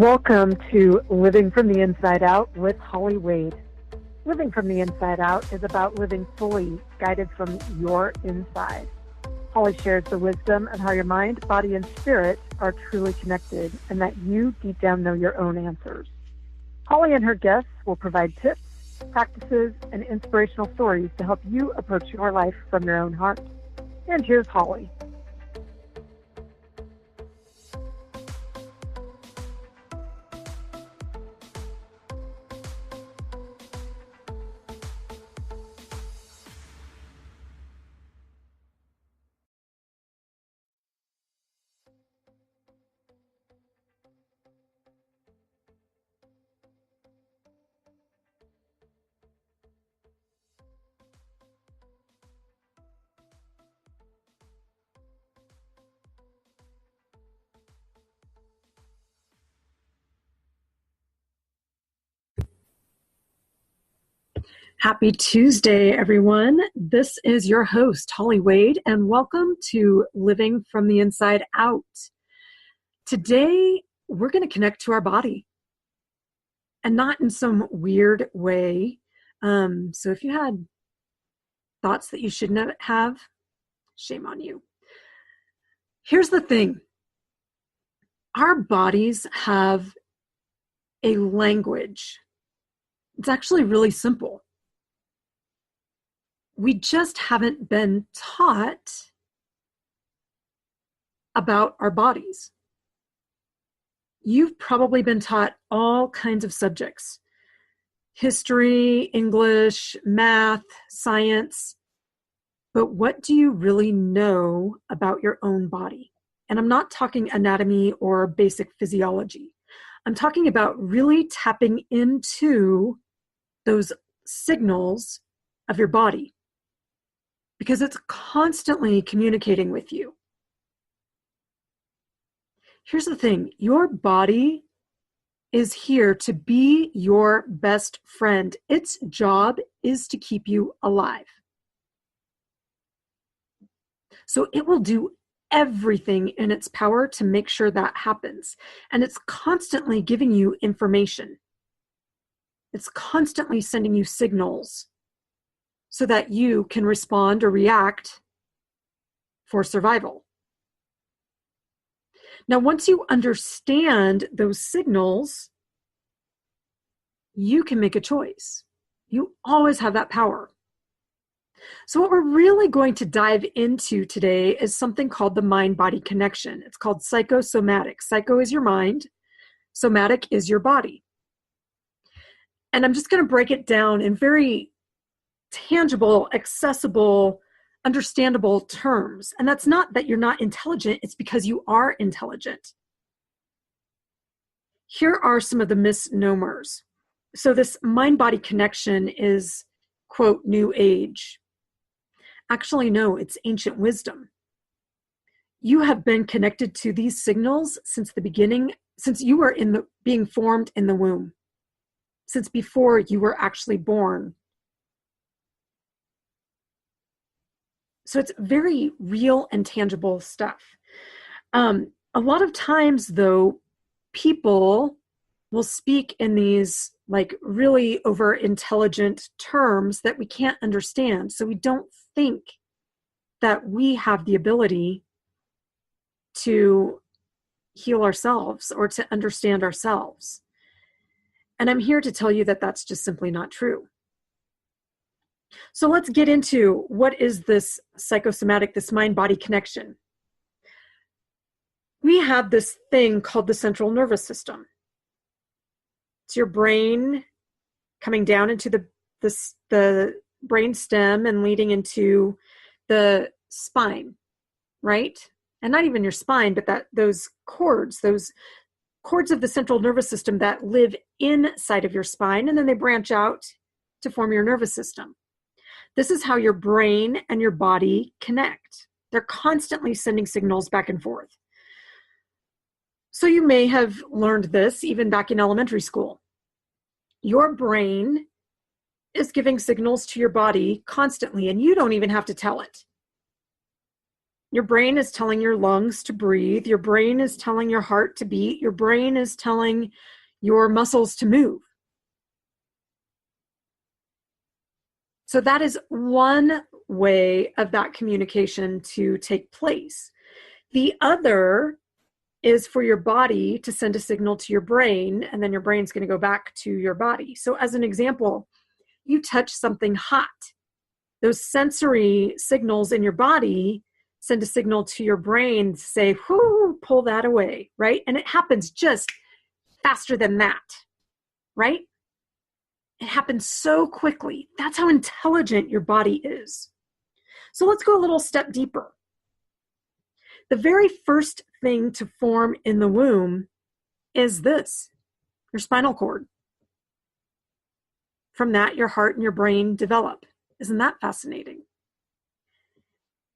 Welcome to Living from the Inside Out with Holly Wade. Living from the Inside Out is about living fully, guided from your inside. Holly shares the wisdom of how your mind, body, and spirit are truly connected and that you deep down know your own answers. Holly and her guests will provide tips, practices, and inspirational stories to help you approach your life from your own heart. And here's Holly. Happy Tuesday, everyone. This is your host, Holly Wade, and welcome to Living from the Inside Out. Today, we're going to connect to our body, and not in some weird way. So if you had thoughts that you shouldn't have, shame on you. Here's the thing. Our bodies have a language. It's actually really simple. We just haven't been taught about our bodies. You've probably been taught all kinds of subjects: history, English, math, science. But what do you really know about your own body? And I'm not talking anatomy or basic physiology. I'm talking about really tapping into those signals of your body, because it's constantly communicating with you. Here's the thing. Your body is here to be your best friend. Its job is to keep you alive. So it will do everything in its power to make sure that happens. And it's constantly giving you information. It's constantly sending you signals so that you can respond or react for survival. Now, once you understand those signals, you can make a choice. You always have that power. So what we're really going to dive into today is something called the mind-body connection. It's called psychosomatic. Psycho is your mind. Somatic is your body. And I'm just going to break it down in very tangible, accessible, understandable terms. And that's not that you're not intelligent, it's because you are intelligent. Here are some of the misnomers. So this mind-body connection is, quote, new age. Actually, no, it's ancient wisdom. You have been connected to these signals since the beginning, since you were being formed in the womb, since before you were actually born. So it's very real and tangible stuff. A lot of times, though, people will speak in these like really over intelligent terms that we can't understand. So we don't think that we have the ability to heal ourselves or to understand ourselves. And I'm here to tell you that that's just simply not true. So let's get into what is this psychosomatic, this mind-body connection. We have this thing called the central nervous system. It's your brain coming down into the brain stem and leading into the spine, right? And not even your spine, but those cords of the central nervous system that live inside of your spine, and then they branch out to form your nervous system. This is how your brain and your body connect. They're constantly sending signals back and forth. So you may have learned this even back in elementary school. Your brain is giving signals to your body constantly, and you don't even have to tell it. Your brain is telling your lungs to breathe. Your brain is telling your heart to beat. Your brain is telling your muscles to move. So that is one way of that communication to take place. The other is for your body to send a signal to your brain, and then your brain's going to go back to your body. So as an example, you touch something hot. Those sensory signals in your body send a signal to your brain to say, whoo, pull that away, right? And it happens just faster than that, right? It happens so quickly. That's how intelligent your body is. So let's go a little step deeper. The very first thing to form in the womb is this, your spinal cord. From that, your heart and your brain develop. Isn't that fascinating?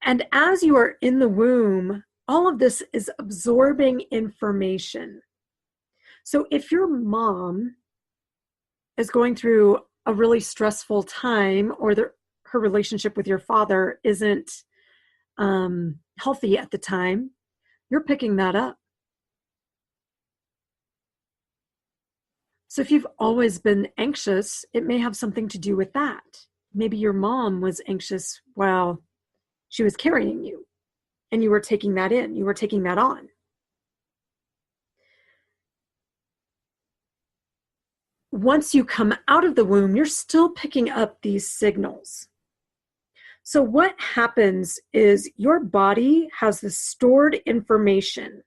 And as you are in the womb, all of this is absorbing information. So if your mom is going through a really stressful time, or her relationship with your father isn't healthy at the time, you're picking that up. So if you've always been anxious, it may have something to do with that. Maybe your mom was anxious while she was carrying you, and you were taking that in, you were taking that on. Once you come out of the womb, you're still picking up these signals. So what happens is your body has this stored information,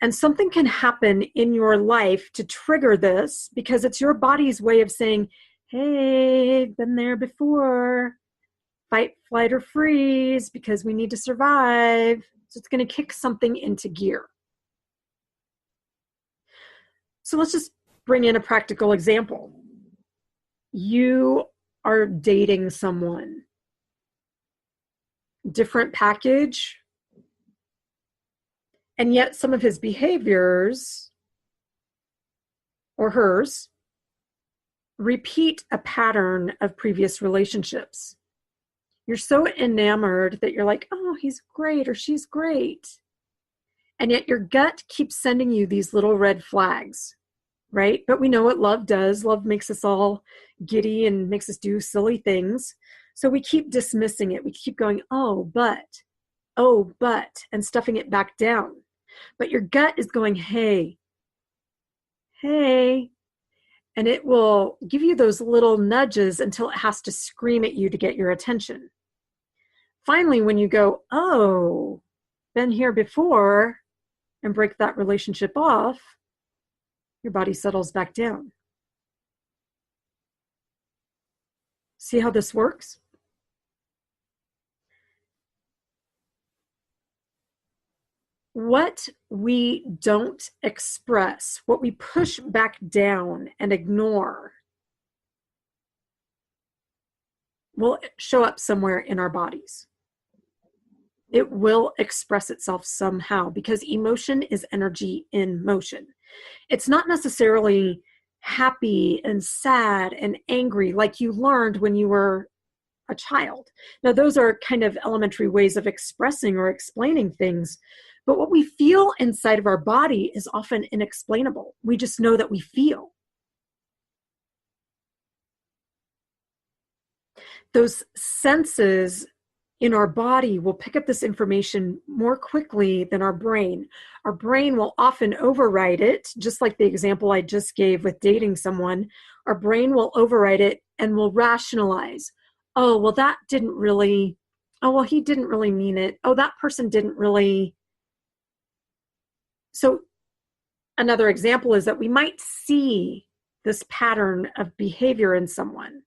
and something can happen in your life to trigger this, because it's your body's way of saying, hey, been there before. Fight, flight, or freeze, because we need to survive. So it's going to kick something into gear. So let's just bring in a practical example. You are dating someone. Different package. And yet some of his behaviors, or hers, repeat a pattern of previous relationships. You're so enamored that you're like, oh, he's great, or she's great. And yet your gut keeps sending you these little red flags, right? But we know what love does. Love makes us all giddy and makes us do silly things. So we keep dismissing it. We keep going, oh, but, and stuffing it back down. But your gut is going, hey. And it will give you those little nudges until it has to scream at you to get your attention. Finally, when you go, oh, been here before, and break that relationship off, your body settles back down. See how this works? What we don't express, what we push back down and ignore, will show up somewhere in our bodies. It will express itself somehow, because emotion is energy in motion. It's not necessarily happy and sad and angry like you learned when you were a child. Now, those are kind of elementary ways of expressing or explaining things. But what we feel inside of our body is often inexplainable. We just know that we feel. Those senses in our body will pick up this information more quickly than our brain. Our brain will often override it, just like the example I just gave with dating someone. Our brain will override it and will rationalize. Oh, well, that didn't really, oh, well, he didn't really mean it. Oh, that person didn't really. So another example is that we might see this pattern of behavior in someone,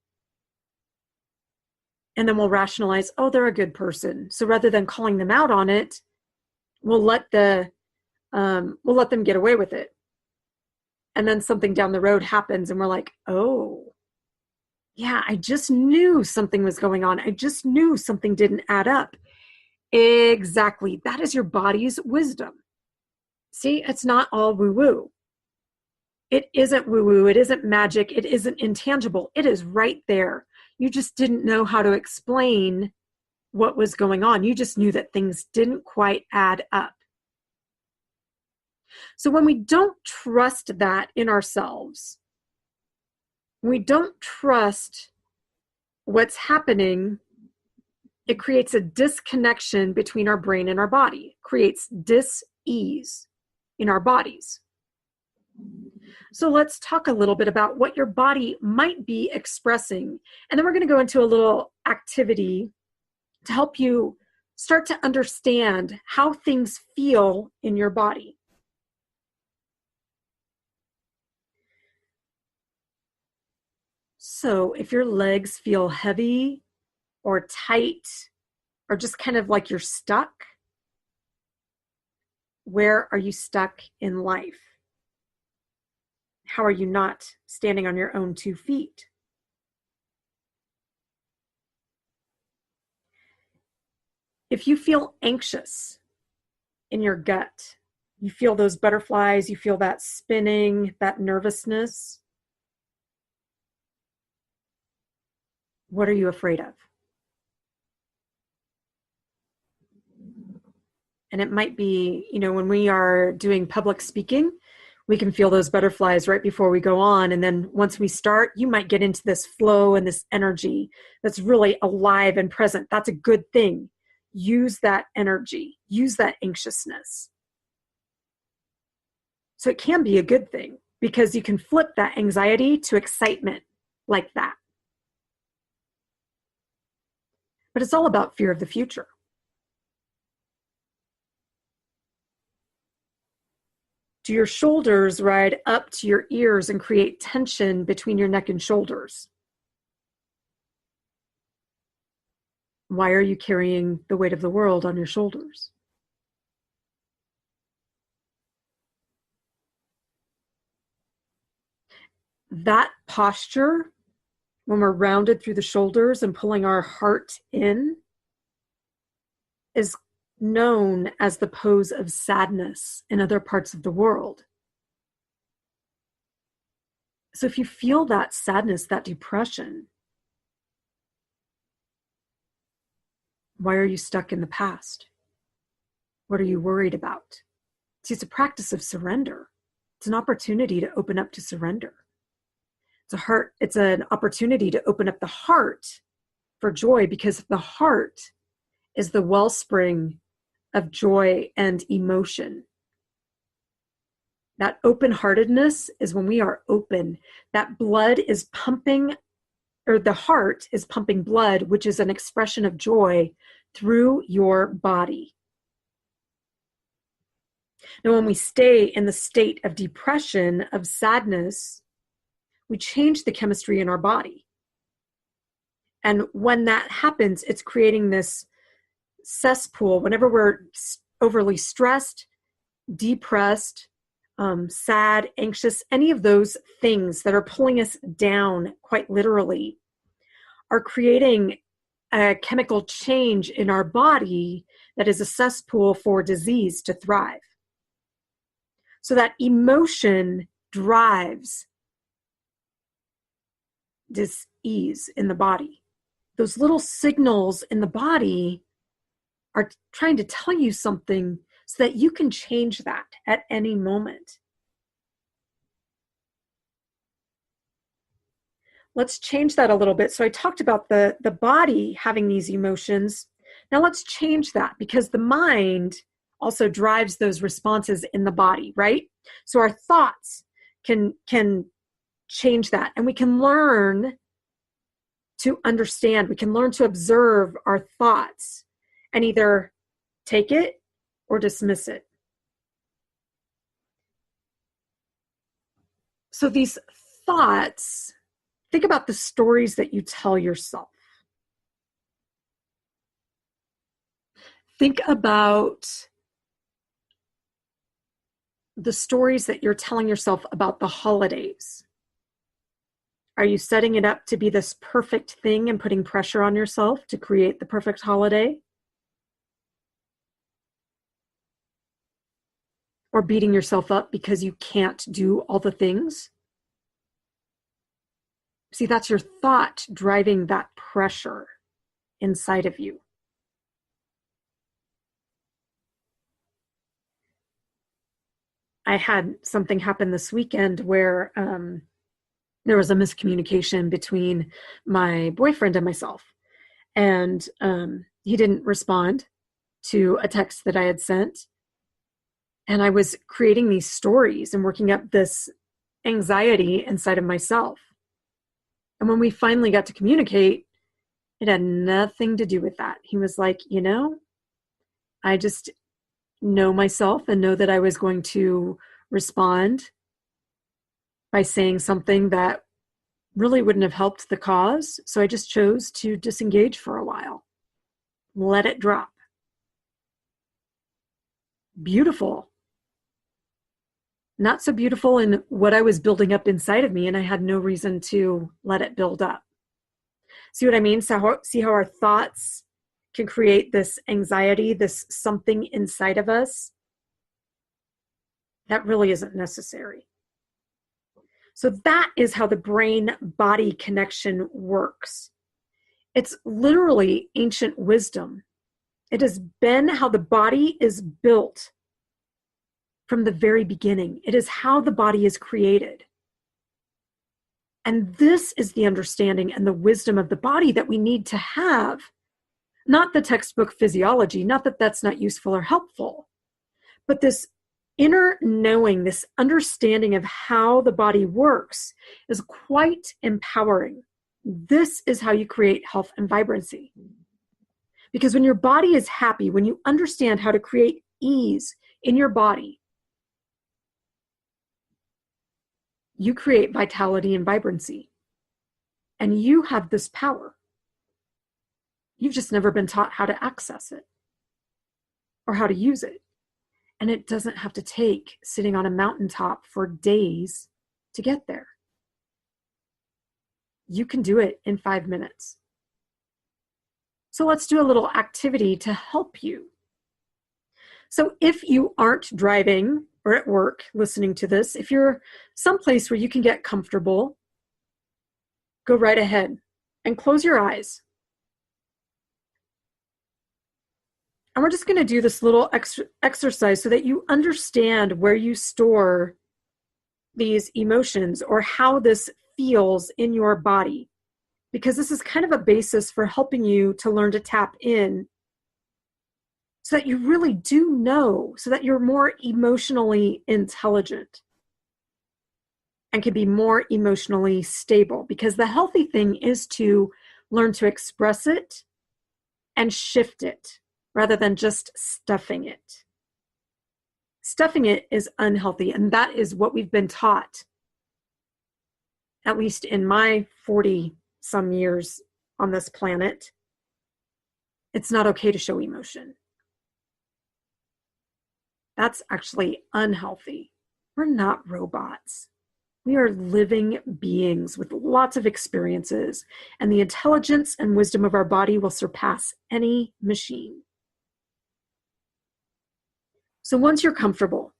and then we'll rationalize, oh, they're a good person. So rather than calling them out on it, we'll let them get away with it. And then something down the road happens and we're like, oh, yeah, I just knew something was going on. I just knew something didn't add up. Exactly. That is your body's wisdom. See, it's not all woo-woo. It isn't woo-woo. It isn't magic. It isn't intangible. It is right there. You just didn't know how to explain what was going on. You just knew that things didn't quite add up. So when we don't trust that in ourselves, we don't trust what's happening, it creates a disconnection between our brain and our body, creates dis-ease in our bodies. So let's talk a little bit about what your body might be expressing. And then we're going to go into a little activity to help you start to understand how things feel in your body. So if your legs feel heavy or tight or just kind of like you're stuck, where are you stuck in life? How are you not standing on your own 2 feet? If you feel anxious in your gut, you feel those butterflies, you feel that spinning, that nervousness, what are you afraid of? And it might be, when we are doing public speaking, we can feel those butterflies right before we go on. And then once we start, you might get into this flow and this energy that's really alive and present. That's a good thing. Use that energy, use that anxiousness. So it can be a good thing because you can flip that anxiety to excitement like that. But it's all about fear of the future. Do your shoulders ride up to your ears and create tension between your neck and shoulders? Why are you carrying the weight of the world on your shoulders? That posture, when we're rounded through the shoulders and pulling our heart in, is known as the pose of sadness in other parts of the world. So if you feel that sadness, that depression, why are you stuck in the past? What are you worried about? See, it's a practice of surrender. It's an opportunity to open up to surrender. It's an opportunity to open up the heart for joy, because the heart is the wellspring of joy and emotion. That open-heartedness is when we are open. That blood is pumping, or the heart is pumping blood, which is an expression of joy through your body. Now, when we stay in the state of depression, of sadness, we change the chemistry in our body. And when that happens, it's creating this cesspool. Whenever we're overly stressed, depressed, sad, anxious, any of those things that are pulling us down, quite literally, are creating a chemical change in our body that is a cesspool for disease to thrive. So that emotion drives dis-ease in the body. Those little signals in the body are trying to tell you something so that you can change that at any moment. Let's change that a little bit. So I talked about the body having these emotions. Now let's change that, because the mind also drives those responses in the body, right? So our thoughts can change that, and we can learn to understand. We can learn to observe our thoughts and either take it or dismiss it. So these thoughts, think about the stories that you tell yourself. Think about the stories that you're telling yourself about the holidays. Are you setting it up to be this perfect thing and putting pressure on yourself to create the perfect holiday? Or beating yourself up because you can't do all the things? See, that's your thought driving that pressure inside of you. I had something happen this weekend where there was a miscommunication between my boyfriend and myself. And he didn't respond to a text that I had sent. And I was creating these stories and working up this anxiety inside of myself. And when we finally got to communicate, it had nothing to do with that. He was like, I just know myself and know that I was going to respond by saying something that really wouldn't have helped the cause. So I just chose to disengage for a while, let it drop. Beautiful. Not so beautiful in what I was building up inside of me, and I had no reason to let it build up. See what I mean? So see how our thoughts can create this anxiety, this something inside of us that really isn't necessary. So that is how the brain-body connection works. It's literally ancient wisdom. It has been how the body is built from the very beginning. It is how the body is created. And this is the understanding and the wisdom of the body that we need to have. Not the textbook physiology, not that that's not useful or helpful, but this inner knowing, this understanding of how the body works is quite empowering. This is how you create health and vibrancy. Because when your body is happy, when you understand how to create ease in your body, you create vitality and vibrancy. And you have this power. You've just never been taught how to access it or how to use it. And it doesn't have to take sitting on a mountaintop for days to get there. You can do it in 5 minutes. So let's do a little activity to help you. So if you aren't driving or at work listening to this, if you're someplace where you can get comfortable, go right ahead and close your eyes. And we're just going to do this little exercise so that you understand where you store these emotions or how this feels in your body. Because this is kind of a basis for helping you to learn to tap in so that you really do know, so that you're more emotionally intelligent and can be more emotionally stable. Because the healthy thing is to learn to express it and shift it rather than just stuffing it. Stuffing it is unhealthy, and that is what we've been taught, at least in my 40-some years on this planet. It's not okay to show emotion. That's actually unhealthy. We're not robots. We are living beings with lots of experiences, and the intelligence and wisdom of our body will surpass any machine. So once you're comfortable,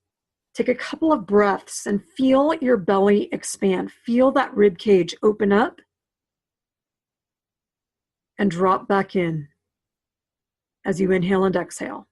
take a couple of breaths and feel your belly expand. Feel that rib cage open up and drop back in as you inhale and exhale.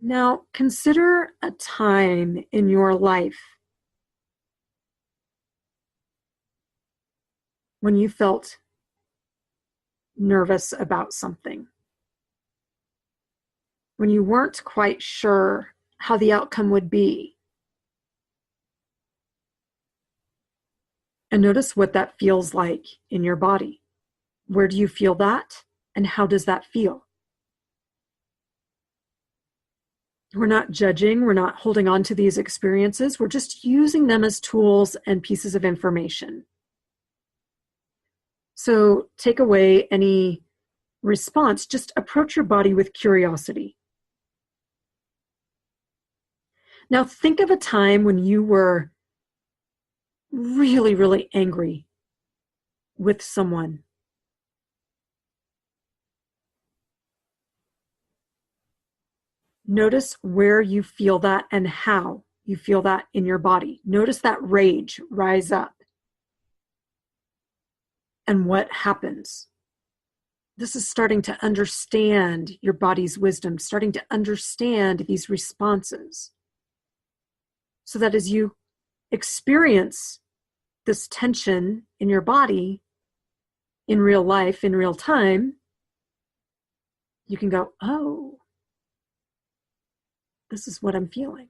Now, consider a time in your life when you felt nervous about something, when you weren't quite sure how the outcome would be. And notice what that feels like in your body. Where do you feel that? And how does that feel? We're not judging. We're not holding on to these experiences. We're just using them as tools and pieces of information. So take away any response. Just approach your body with curiosity. Now think of a time when you were really, really angry with someone. Notice where you feel that and how you feel that in your body. Notice that rage rise up and what happens. This is starting to understand your body's wisdom, starting to understand these responses. So that as you experience this tension in your body in real life, in real time, you can go, oh, this is what I'm feeling.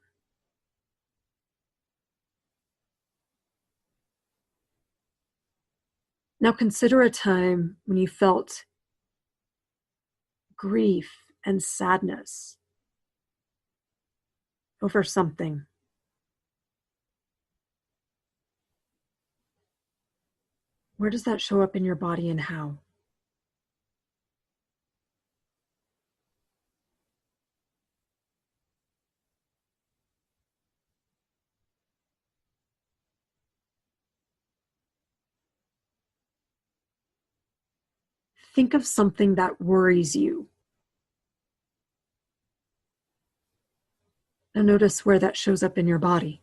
Now consider a time when you felt grief and sadness over something. Where does that show up in your body and how? Think of something that worries you. Now notice where that shows up in your body.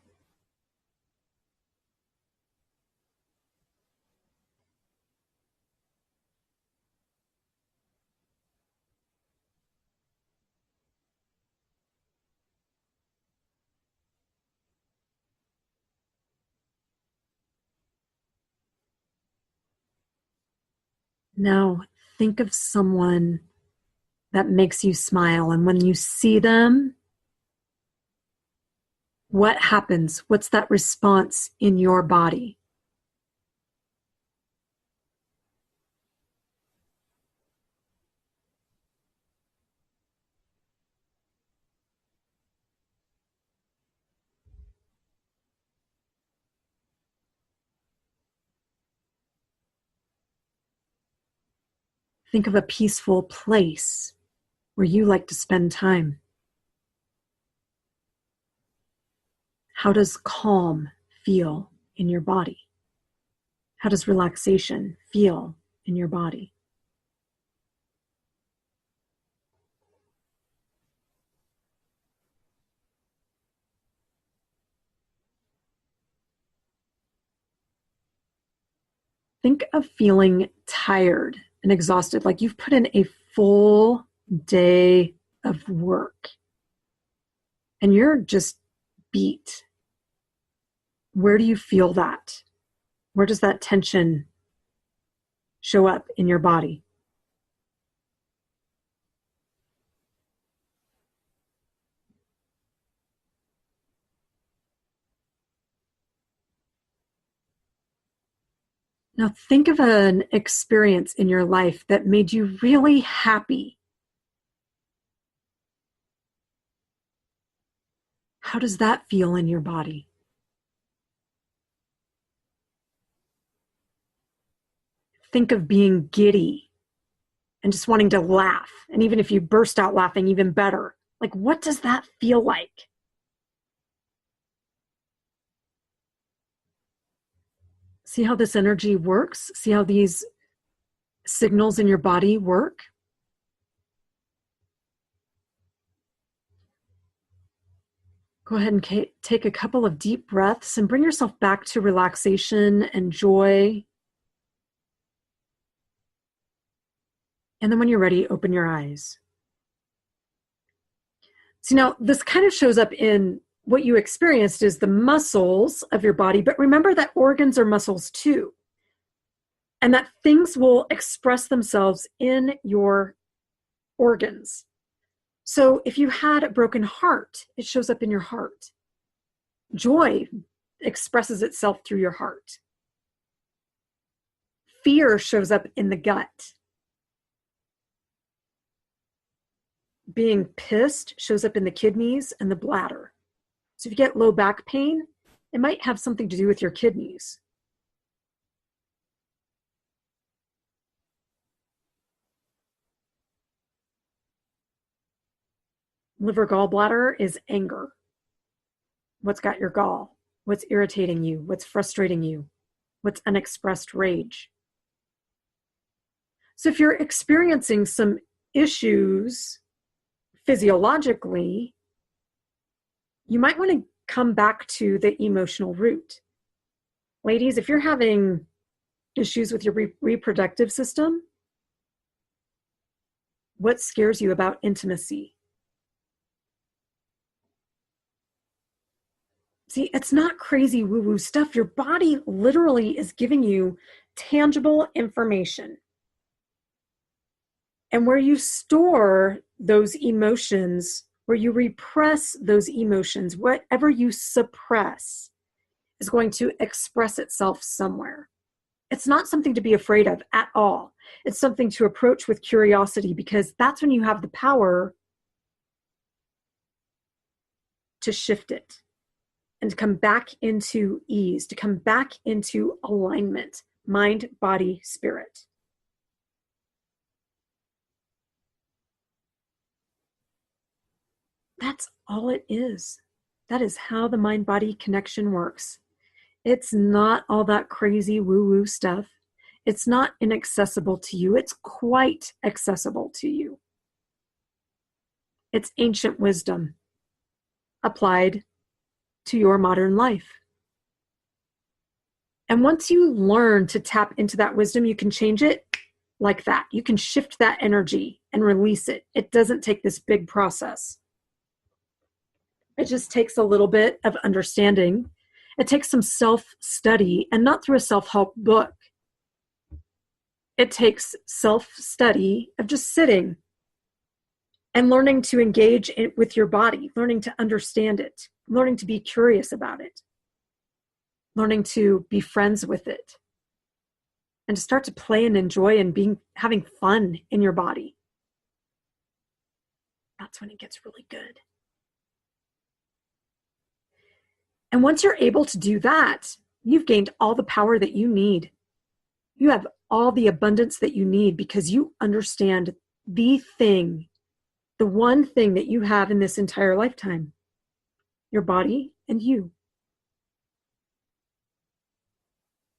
Now think of someone that makes you smile, and when you see them, what happens? What's that response in your body? Think of a peaceful place where you like to spend time. How does calm feel in your body? How does relaxation feel in your body? Think of feeling tired and exhausted, like you've put in a full day of work and you're just beat. Where do you feel that? Where does that tension show up in your body? Now think of an experience in your life that made you really happy. How does that feel in your body? Think of being giddy and just wanting to laugh. And even if you burst out laughing, even better. Like, what does that feel like? See how this energy works? See how these signals in your body work? Go ahead and take a couple of deep breaths and bring yourself back to relaxation and joy. And then when you're ready, open your eyes. So now this kind of shows up in what you experienced is the muscles of your body, but remember that organs are muscles too. And that things will express themselves in your organs. So if you had a broken heart, it shows up in your heart. Joy expresses itself through your heart. Fear shows up in the gut. Being pissed shows up in the kidneys and the bladder. So if you get low back pain, it might have something to do with your kidneys. Liver gallbladder is anger. What's got your gall? What's irritating you? What's frustrating you? What's unexpressed rage? So if you're experiencing some issues physiologically, you might want to come back to the emotional root. Ladies, if you're having issues with your reproductive system, what scares you about intimacy? See, it's not crazy woo-woo stuff. Your body literally is giving you tangible information. And where you store those emotions, where you repress those emotions, whatever you suppress is going to express itself somewhere. It's not something to be afraid of at all. It's something to approach with curiosity, because that's when you have the power to shift it and to come back into ease, to come back into alignment, mind, body, spirit. That's all it is. That is how the mind-body connection works. It's not all that crazy woo-woo stuff. It's not inaccessible to you. It's quite accessible to you. It's ancient wisdom applied to your modern life. And once you learn to tap into that wisdom, you can change it like that. You can shift that energy and release it. It doesn't take this big process. It just takes a little bit of understanding. It takes some self-study, and not through a self-help book. It takes self-study of just sitting and learning to engage with your body, learning to understand it, learning to be curious about it, learning to be friends with it, and to start to play and enjoy and having fun in your body. That's when it gets really good. And once you're able to do that, you've gained all the power that you need. You have all the abundance that you need, because you understand the one thing that you have in this entire lifetime: your body and you.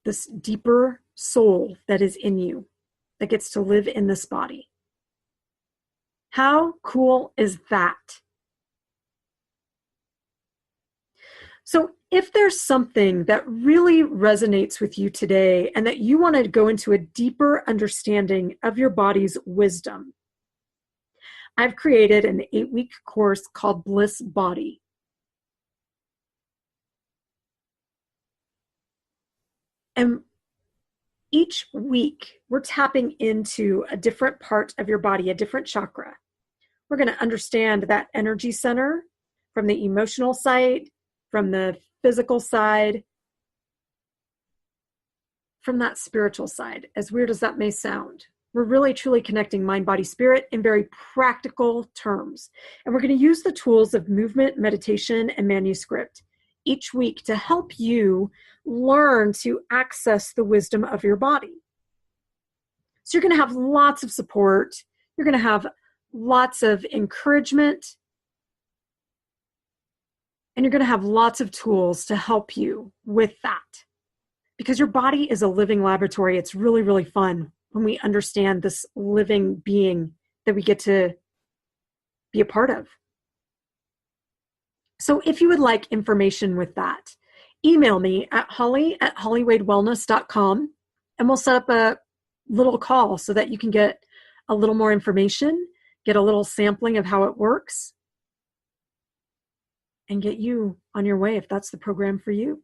This deeper soul that is in you that gets to live in this body. How cool is that? So if there's something that really resonates with you today and that you want to go into a deeper understanding of your body's wisdom, I've created an 8-week course called Bliss Body. And each week, we're tapping into a different part of your body, a different chakra. We're going to understand that energy center from the emotional side, from the physical side, from that spiritual side, as weird as that may sound. We're really truly connecting mind, body, spirit in very practical terms. And we're going to use the tools of movement, meditation, and manuscript each week to help you learn to access the wisdom of your body. So you're going to have lots of support. You're going to have lots of encouragement. And you're going to have lots of tools to help you with that. Because your body is a living laboratory. It's really, really fun when we understand this living being that we get to be a part of. So if you would like information with that, email me at holly@hollywadewellness.com, and we'll set up a little call so that you can get a little more information, get a little sampling of how it works, and get you on your way if that's the program for you.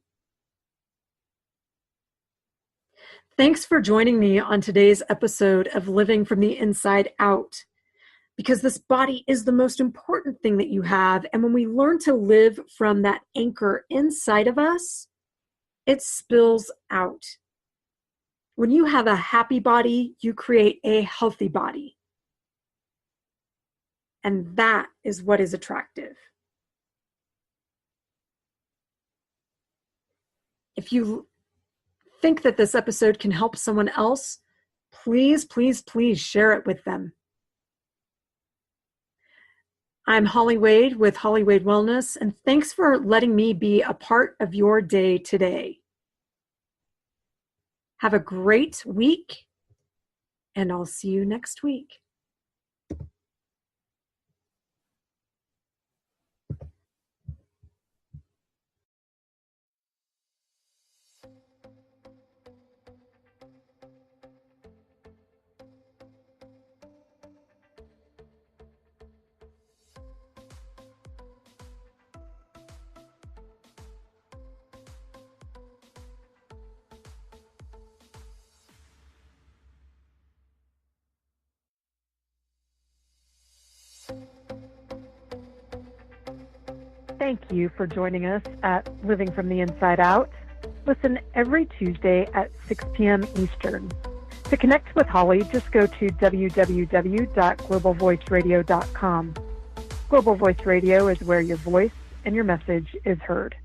Thanks for joining me on today's episode of Living from the Inside Out, because this body is the most important thing that you have. And when we learn to live from that anchor inside of us, it spills out. When you have a happy body, you create a healthy body. And that is what is attractive. If you think that this episode can help someone else, please, please, please share it with them. I'm Holly Wade with Holly Wade Wellness, and thanks for letting me be a part of your day today. Have a great week, and I'll see you next week. Thank you for joining us at Living from the Inside Out. Listen every Tuesday at 6 p.m. Eastern. To connect with Holly, just go to www.globalvoiceradio.com. Global Voice Radio is where your voice and your message is heard.